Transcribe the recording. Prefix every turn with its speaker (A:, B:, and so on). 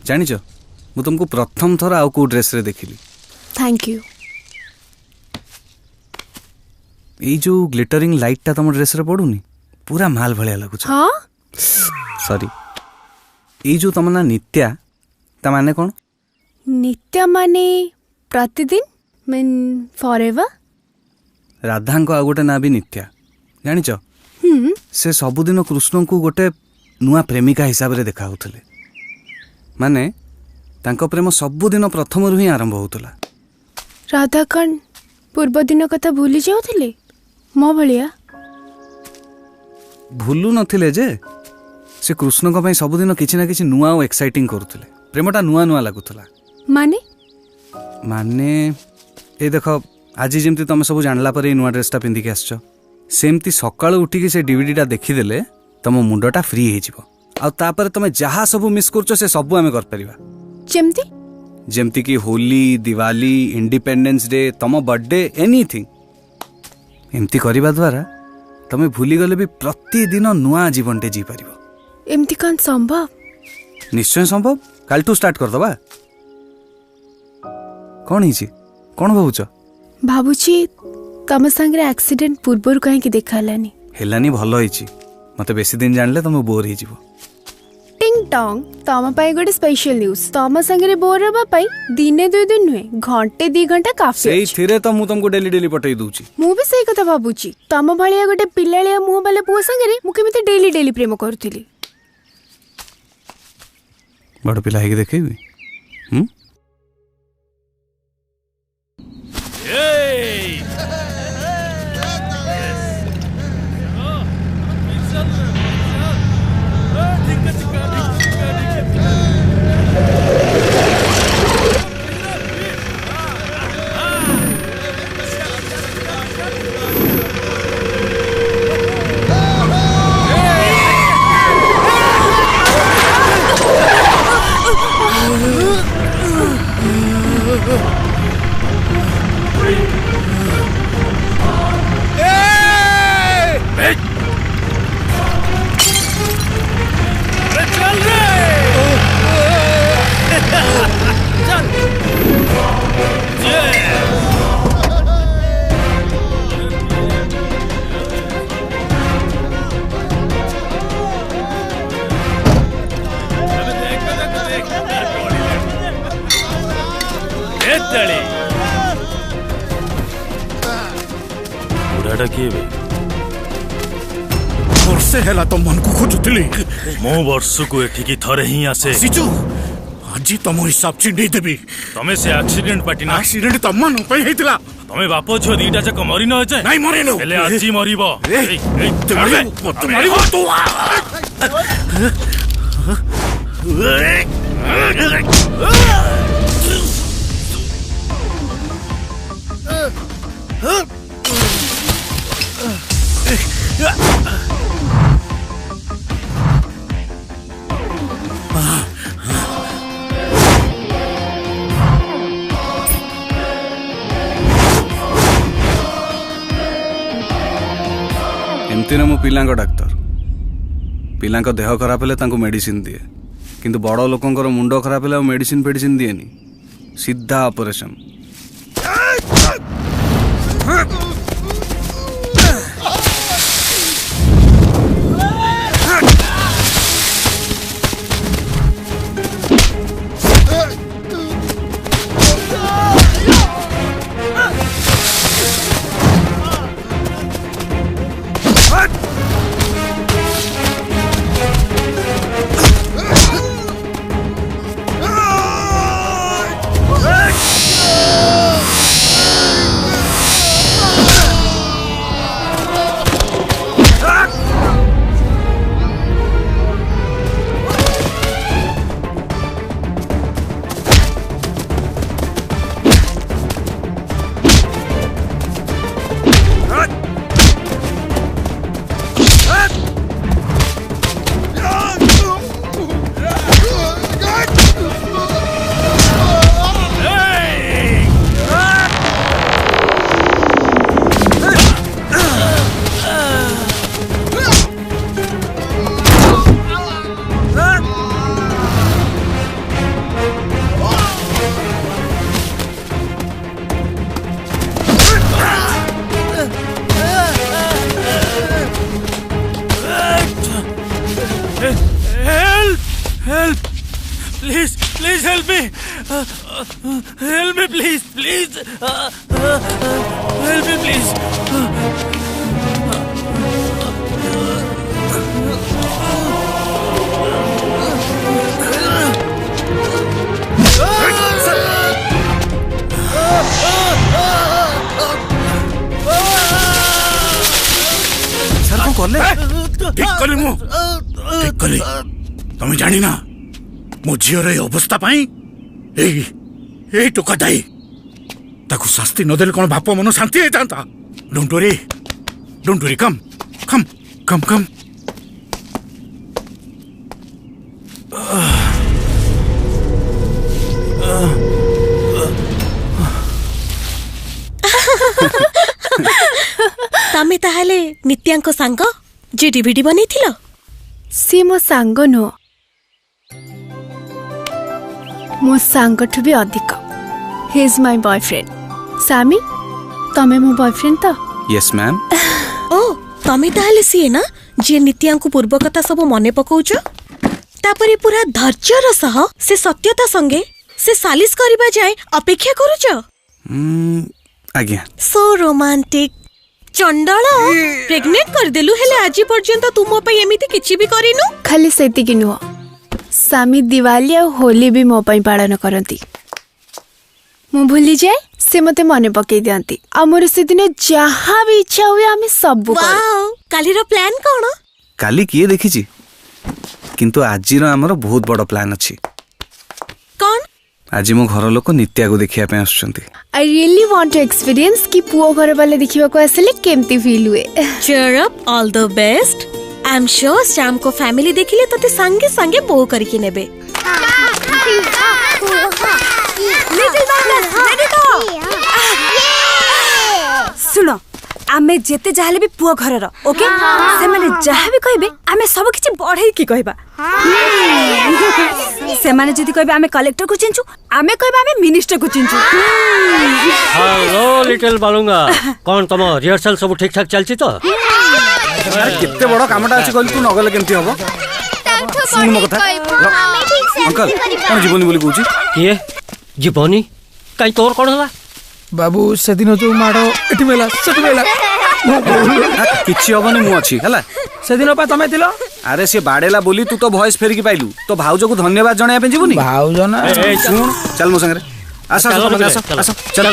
A: जानिच मु तुमको प्रथम थर आउ को ड्रेस रे देखिली।
B: Thank you.
A: ए जो ग्लिटरिंग लाइट ता तुम ड्रेस रे पडुनी पूरा माल भलिया लागुछ।
B: हाँ
A: सॉरी ए जो तुम ना नित्या ता माने कोन?
B: नित्या माने प्रतिदिन मीन फॉरएवर।
A: राधा को आ गोटे ना भी नित्या जानिच से सबुदिन कृष्ण को गोटे नुआ प्रेमिका हिसाब रे देखा होतले माने तांको प्रेम सबुदिन प्रथम रु ही आरंभ होतला।
B: राधा कण पूर्व दिन कथा भूली जाउथिले मो भलिया?
A: भूलु नथिले जे से कृष्ण को पई सबुदिन किछि ना किछि नुआ और एक्साइटिंग करूथिले। प्रेमटा नुआ नुआ लागुथला।
B: माने
A: माने ए देखो आज जेमती तुम सब जानला पर नुआ ड्रेसटा पिंधि के आसछ सेमती सकाळ उठी के से डीवीडीटा देखिदेले तुम मुंडटा फ्री हो जिवो आ तापर तुम जहा सब मिस करछो से सब आमे कर परिबा।
B: जेमती
A: जेमती कि होली दिवाली इंडिपेंडेंस डे तुम बर्थडे एनीथिंग एमती करबा द्वारा तुम भूली गले भी प्रतिदिन नुआ जीवनटे जी परिबो।
B: एमती कौन संभव?
A: निश्चय संभव। काल टू स्टार्ट कर दबा। कौन हिची कौन भावुछ?
B: भाबुची तम संगे एक्सीडेंट पूर्वर कहीं की देखालानी
A: हेलानी भल होईची मते बेसी दिन जानले तुम बोर ही जीवो।
B: टिंग टोंग तम पई गोटे स्पेशल न्यूज तम संगे बोर होबा पई दिने 2 दिन नुहे घंटे 2 घंटा काफी
A: सेई थिरे तो मु तुमको डेली डेली पठई दूची।
B: मु भी सही कथा भाबुची तम भलिया गोटे पिल्लालिया मुह बाले पुओ संगे मु केमिते डेली डेली प्रेम करथिली।
A: बड़ पिला हेके देखेबी
C: बुढ़ाटा किए बे?
D: वर्षे हैला तो मन को खोजुतिली
C: मो वर्ष को एठिकी थरे ही आसे
D: सिचु आज तुम हिसाब चिंडी देबी।
C: तमे से एक्सीडेंट पाटी ना
D: एक्सीडेंट तम मन पे हेतिला।
C: तमे बापो छो दीटा जाक मरि न होचे
D: नहीं मरे नो
C: हेले आजी मरिबो।
D: मत मारिबो तू
A: एमती ना मो पिलांको डाक्टर पिलांको देह खराब हेले तांको मेडिसिन दिए किंतु बड़ लोकंकर मुंड खराब हेले मेडिसिन फेडिसिन दिएनी सीधा operation.
C: Please, please help me. Help me, please, please. Help me, please.
A: Sir କଣ କଲେ?
D: ঠিক কলি মু ঠিক কলি তুমি জানি না মো ঝিওর এই অবস্থা পাই এই এই টোকা দায়ী তাকে শাস্তি নদেলে কোন বাপ মন শান্তি হইতান্তা ডোন্ট ওরি কম কম কম কম
E: तमे ताहले नित्यांको सांग जे डीवीडी बनेइथिलो
B: सी मो सांग नुह मो सांगठु भी अधिक ही इज माय बॉयफ्रेंड सामी तमे मो बॉयफ्रेंड तो
A: यस मैम।
E: ओ तमे ताहले सीए ना जे नित्यांको पूर्व कथा सब मने पकाउछ तापरे पूरा धैर्यर सह से सत्यता संगे से सालिस करिबा जाय अपेक्षा करूछ।
A: आज्ञा
E: सो रोमांटिक चंडाल प्रेग्नेंट कर देलु हेले आज पर्यंत तुम पई एमिति किछि भी करिनु
B: खाली सेति कि नुह सामी दिवाली और होली भी मो पई पालन करती मु भूली जाए से मते मने पकई दियंती आ मोर से दिन जहाँ भी इच्छा हुए आमे सब करू।
E: वाओ कालीर प्लान कोन
A: काली किए देखिछि किंतु आजिर हमर बहुत बड़ प्लान अछि।
E: कोन
A: आज मो घर लोक नित्या को देखिया पे आछुंती।
B: I really want to experience कि पुओ घर वाले देखिबा को आसले केमती फील हुए।
E: Cheer up all the best I am sure Shyam को फैमिली देखिले तते संगे संगे बो करके नेबे।
F: सुनो आमे जेते जाहले भी पुओ घरर ओके से माने जहा भी कहबे आमे सब किछि बढ़ाई की कहबा से माने जदी कहबे आमे कलेक्टर को चिंचू आमे कहबा आमे मिनिस्टर को चिंचू।
G: हेलो लिटिल बालुंगा कौन तुम रिहर्सल सब ठीक ठाक चलछि तो
A: यार कितने बड़ कामटा अछि कहली तू नगले केमती हबो सुन मो कथा अंकल कोन जीवनी बोली कहूची
G: किए जीवनी काई तोर कोन हला
H: बाबू से दिन जो माडो एठी मेला सेठी मेला
A: किछि हबनी मु अछि हला
H: से दिन पा तमे थिलो
A: अरे से बाडेला बोली तू तो वॉइस फेर की पाइलू तो भाउजो को धन्यवाद जणाया पे जीवनी
H: भाउजो ना
A: सुन चल मो संगे आसा
G: चलो
A: आसा
G: चलो
A: चल